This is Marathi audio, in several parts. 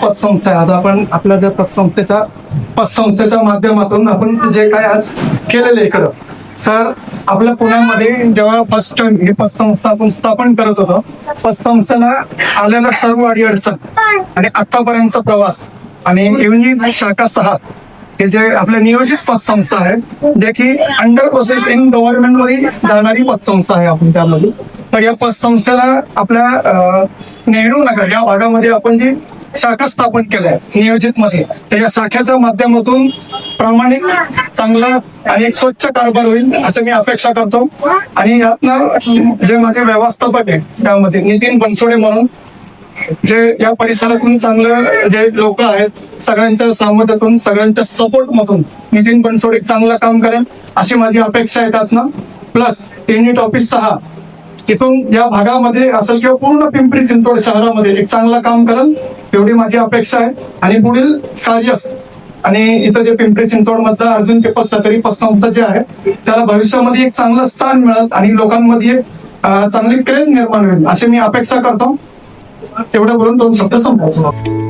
पतसंस्था आहे. आज आपण आपल्या त्या पतसंस्थेच्या माध्यमातून आपण जे काय आज केलेलं आहे इकडं, सर आपल्या पुण्यामध्ये जेव्हा फर्स्ट ही पतसंस्था आपण स्थापन करत होतो, पतसंस्थेला आलेला सर्व अडीअडचण आणि आतापर्यंतचा प्रवास आणि युनिट शाखा 6 हे जे आपल्या नियोजित पतसंस्था आहे, जे की अंडर प्रोसेस इन गव्हर्नमेंट मध्ये जाणारी पतसंस्था आहे आपण त्यामध्ये. तर या पतसंस्थेला आपल्या नेहरू नगर या भागामध्ये आपण जी शाखा स्थापन केल्या नियोजित मध्ये, तर या शाखेच्या माध्यमातून प्रामाणिक चांगला आणि एक स्वच्छ कारभार होईल असं मी अपेक्षा करतो. आणि यातनं जे माझे व्यवस्थापक आहे त्यामध्ये नितीन बनसोडे म्हणून, जे या परिसरातून चांगलं जे लोक आहेत सगळ्यांच्या सहमतीतून सगळ्यांच्या सपोर्ट मधून नितीन बनसोडे चांगलं काम करेल अशी माझी अपेक्षा आहे त्यातनं. प्लस युनिट ऑफिस 6 इथून या भागामध्ये असेल किंवा पूर्ण पिंपरी चिंचवड शहरामध्ये एक चांगलं काम करेल एवढी माझी अपेक्षा आहे. आणि पुढील कार्यस आणि इथं जे पिंपरी चिंचवड मधलं अर्जुन पेपर सहकारी पतसंस्था जे आहे त्याला भविष्यामध्ये एक चांगलं स्थान मिळेल आणि लोकांमध्ये चांगली क्रेज निर्माण होईल अशी मी अपेक्षा करतो. एवढं बोलून 2 शब्द संपवतो.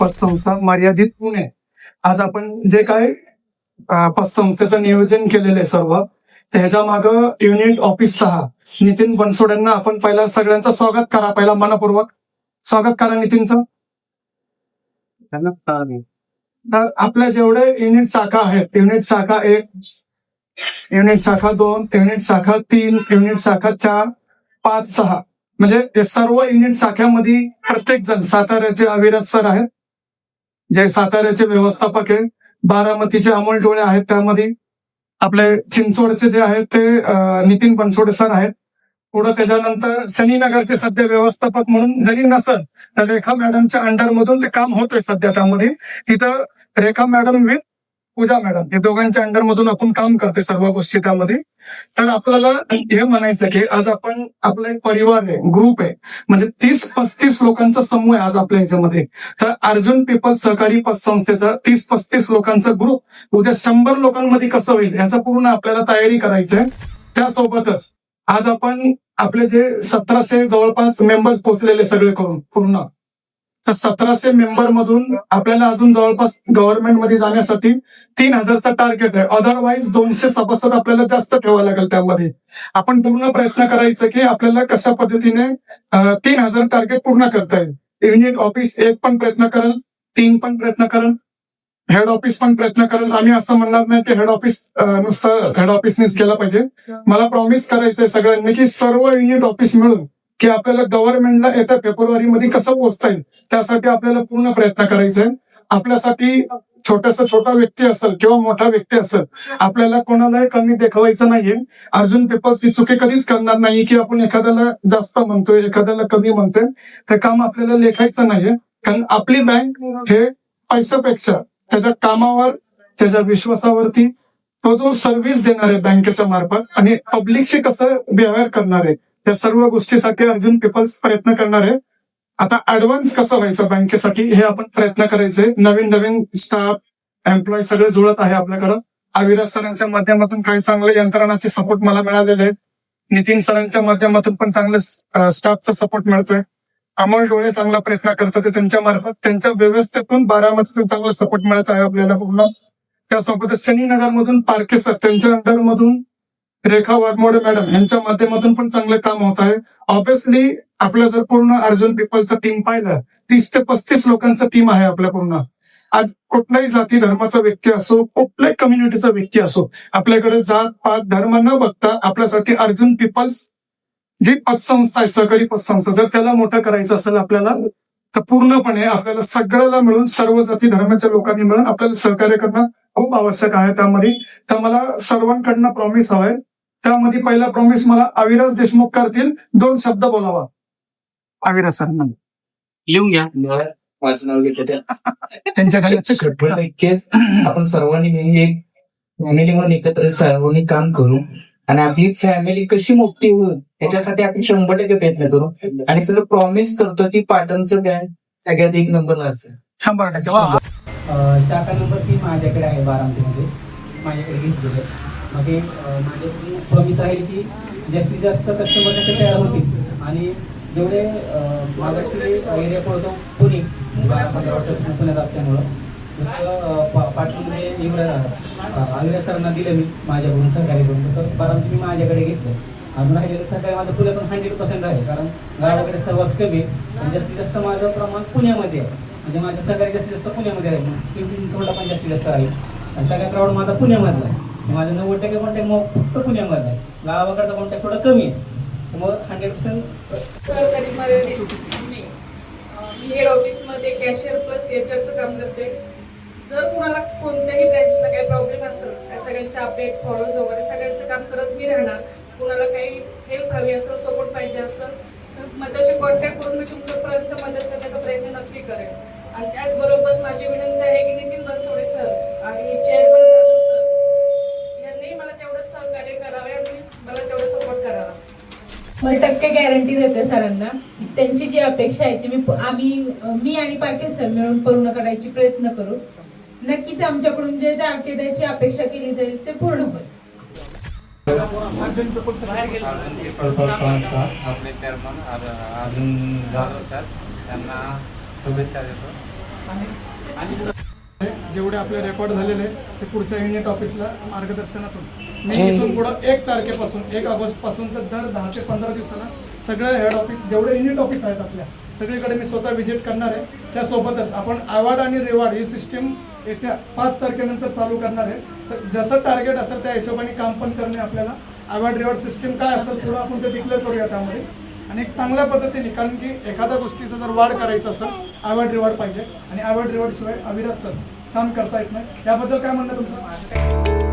पतसंस्था मर्यादित पुणे, आज आपण जे काय पतसंस्थेचं नियोजन केलेलं आहे सर्व, तर ह्याच्या मागं युनिट ऑफिस 6 नितीन बनसोडेंना आपण पहिला सगळ्यांचं स्वागत करा. पहिला मनपूर्वक स्वागत करा नितीनचं. तर आपल्या जेवढे युनिट शाखा आहेत, युनिट शाखा 1, युनिट शाखा 2, युनिट शाखा 3, युनिट शाखा 4, 5, 6 म्हणजे ते सर्व युनिट शाखेमध्ये प्रत्येक जण, साताऱ्याचे अविराज सर आहेत जे साताऱ्याचे व्यवस्थापक आहे, बारामतीचे अमोल डोळे आहेत, त्यामध्ये आपले चिंचवडचे जे आहेत ते नितीन बनसोडे सर आहेत. पुढे त्याच्यानंतर शनीनगरचे सध्या व्यवस्थापक म्हणून जरी नसल तर रेखा मॅडमच्या अंडर मधून ते काम होतंय सध्या. त्यामध्ये तिथं रेखा मॅडम विथ पूजा मॅडम हे दोघांच्या अंडर मधून आपण काम करते सर्व गोष्टी त्यामध्ये. तर आपल्याला हे म्हणायचं की आज आपण आपला एक परिवार आहे, ग्रुप आहे, म्हणजे 30-35 लोकांचा समूह आहे आज आपल्या ह्याच्यामध्ये. तर अर्जुन पेपर सहकारी पतसंस्थेचा 30-35 लोकांचा ग्रुप उद्या 100 लोकांमध्ये कसं होईल याचा पूर्ण आपल्याला तयारी करायची आहे. त्यासोबतच आज आपण आपले जे 1700 जवळपास मेंबर्स पोहोचलेले सगळे करून पूर्ण, तर 1700 मेंबर मधून आपल्याला अजून जवळपास गव्हर्नमेंट मध्ये जाण्यासाठी 3000चा टार्गेट आहे. अदरवाईज 200 सभासद आपल्याला जास्त ठेवावं लागेल. त्यामध्ये आपण पूर्ण प्रयत्न करायचं की आपल्याला कशा पद्धतीने 3000 टार्गेट पूर्ण करता येईल. युनिट ऑफिस 1 पण प्रयत्न करेल, 3 पण प्रयत्न करेल, हेड ऑफिस पण प्रयत्न करेल. आम्ही असं म्हणणार नाही की हेड ऑफिस नुसतं हेड ऑफिसनेच केलं पाहिजे. मला प्रॉमिस करायचंय सगळ्यांनी की सर्व युनिट ऑफिस मिळून की आपल्याला गव्हर्नमेंटला येत्या फेब्रुवारी मध्ये कसं पोहोचता येईल त्यासाठी आपल्याला पूर्ण प्रयत्न करायचे. आपल्यासाठी छोटा व्यक्ती असेल किंवा मोठा व्यक्ती असेल, आपल्याला कोणालाही कमी दाखवायचं नाहीये. अर्जुन पेपर्स ही चुकी कधीच करणार नाही की आपण एखाद्याला जास्त म्हणतोय एखाद्याला कमी म्हणतोय. ते काम आपल्याला लेखायचं नाहीये, कारण आपली बँक हे पैशापेक्षा त्याच्या कामावर, त्याच्या विश्वासावरती, तो जो सर्व्हिस देणार आहे बँकेच्या मार्फत आणि पब्लिकशी कसं बिहेव्हिअर करणार आहे या सर्व गोष्टीसाठी अर्जुन पेपर्स प्रयत्न करणार आहे. आता ऍडव्हान्स कसं व्हायचं बँकेसाठी हे आपण प्रयत्न करायचे. नवीन स्टाफ, एम्प्लॉई सगळे जुळत आहे आपल्याकडं. अविराज सरांच्या माध्यमातून काही चांगले यंत्रणाचे सपोर्ट मला मिळालेले आहेत. नितीन सरांच्या माध्यमातून पण चांगले स्टाफचा सपोर्ट मिळतोय. अमोल डोळे चांगला प्रयत्न करतात ते त्यांच्या मार्फत त्यांच्या व्यवस्थेतून बारामतीतून चांगला सपोर्ट मिळत आहे आपल्याला पूर्ण. त्यासोबतच शनीनगर मधून पारखे सर त्यांच्या अंडर मधून रेखा वाघमोडे मॅडम यांच्या माध्यमातून पण चांगलं काम होत आहे. ऑब्विसली आपलं जर पूर्ण अर्जुन पीपलचं टीम पाहिलं 30 ते 35 लोकांचं टीम आहे आपल्या पूर्ण. आज कुठल्याही जाती धर्माचा व्यक्ती असो, कुठल्याही कम्युनिटीचा व्यक्ती असो, आपल्याकडे जात पात धर्म न बघता आपल्यासाठी अर्जुन पीपल्स जी पतसंस्था आहे, सहकारी पतसंस्था, जर त्याला मोठं करायचं असेल आपल्याला तर पूर्णपणे आपल्याला सगळ्याला मिळून सर्व जाती धर्माच्या लोकांनी मिळून आपल्याला सहकार्य करणं खूप आवश्यक आहे त्यामध्ये. तर मला सर्वांकडनं प्रॉमिस हवाय. त्यामध्ये पहिला प्रॉमिस मला अविराज देशमुख करतील, 2 शब्द बोलावा. अविराज सर लिहून घ्या. माझं नाव घेतलं त्या त्यांच्या खाली आपण सर्वांनी मिळून एक फॅमिली म्हणून एकत्र सर्वांनी काम करू आणि आपली फॅमिली कशी मोठी होईल त्याच्यासाठी आपण 100% प्रयत्न करू. आणि सर प्रॉमिस करतो की पाटणचं बँक सगळ्यात 1 नंबरला असेल. 100%. वा. शाखा नंबर 3 माझ्याकडे आहे बारामतीमध्ये, माझ्याकडे घेतलेले. मग हे माझ्याकडून प्रॉमिस राहील की जास्तीत जास्त कस्टमर कसे तयार होतील आणि जेवढे माझा एरिया पडतो पुणे, 12-15 वर्षापासून पुण्यात असल्यामुळं जसं पाटणमध्ये अविनाश सरांना दिलं मी माझ्याकडून सहकार्य करून, तसं बारामती मी माझ्याकडे घेतलं. अजून राहिलेलं सहकार्य माझं पुण्यातून 100% आहे, कारण गावाकडे सर्वात कमी आणि जास्तीत जास्त माझं प्रमाण पुण्यामध्ये आहे. म्हणजे माझं सहकार्य जास्तीत जास्त पुण्यामध्ये राहील, पिंपरी पण जास्तीत जास्त राहील आणि सगळ्या क्राऊड माझा पुण्यामधला आहे. माझं 90% कॉन्टॅक्ट मग फक्त पुण्यामध्ये आहे, गावाकडचा कॉन्टॅक्ट थोडा कमी आहे. त्यामुळे 100% सहकारी मर्यादित मी हेड ऑफिसमध्ये कॅशियर प्लस एचआरचं काम करते. जर कुणाला कोणत्याही ब्रँचला काही प्रॉब्लेम असेल, त्या सगळ्यांचे अपडेट फॉलोज वगैरे सगळ्यांचं काम करत मी राहणार. कुणाला काही हेल्प हवी असेल, सपोर्ट पाहिजे असेल तर माझ्याशी कॉन्टॅक्ट करून मी तुमच्यापर्यंत मदत करण्याचा प्रयत्न नक्की करेन. आणि त्याचबरोबर माझी विनंती आहे की नितीन बनसोडे सर आणि चेअरमन जाधव सर यांनी मला तेवढं सहकार्य करावे आणि मला तेवढं सपोर्ट करावा. 100% गॅरंटी देते सरांना की त्यांची जी अपेक्षा आहे ती मी आणि पारखे सर मिळून पूर्ण करायची प्रयत्न करू. नक्कीच आमच्याकडून जे आर्किटेक्टची अपेक्षा केली जाईल ते पूर्ण होईल. अर्जुन पीपल्स आपले चेअरमन अर्जुन जाधव सर त्यांना शुभेच्छा देतो. जेवढे आपले रेकॉर्ड झालेले ते पुढच्या युनिट ऑफिसला मार्गदर्शनातून मी इथून पुढं 1 तारखेपासून 1 ऑगस्ट पासून तर दर 10 ते 15 दिवसांना सगळे हेड ऑफिस जेवढे युनिट ऑफिस आहेत आपल्या सगळीकडे मी स्वतः व्हिजिट करणार आहे. त्यासोबतच आपण अवॉर्ड आणि रिवॉर्ड ही सिस्टीम येत्या 5 तारखेनंतर चालू करणार आहे. तर जसं टार्गेट असेल त्या हिशोबाने काम पण करणे आपल्याला. अवॉर्ड रिवॉर्ड सिस्टीम काय असेल पुढं आपण ते डिक्लेअर करूया त्यामध्ये आणि एक चांगल्या पद्धतीने, कारण की एखाद्या गोष्टीचा जर वाढ करायचा असेल अवॉर्ड रिवॉर्ड पाहिजे आणि अवॉर्ड रिवॉर्ड शिवाय अविराज सर काम करता येत नाही. याबद्दल काय म्हणणं तुमचं?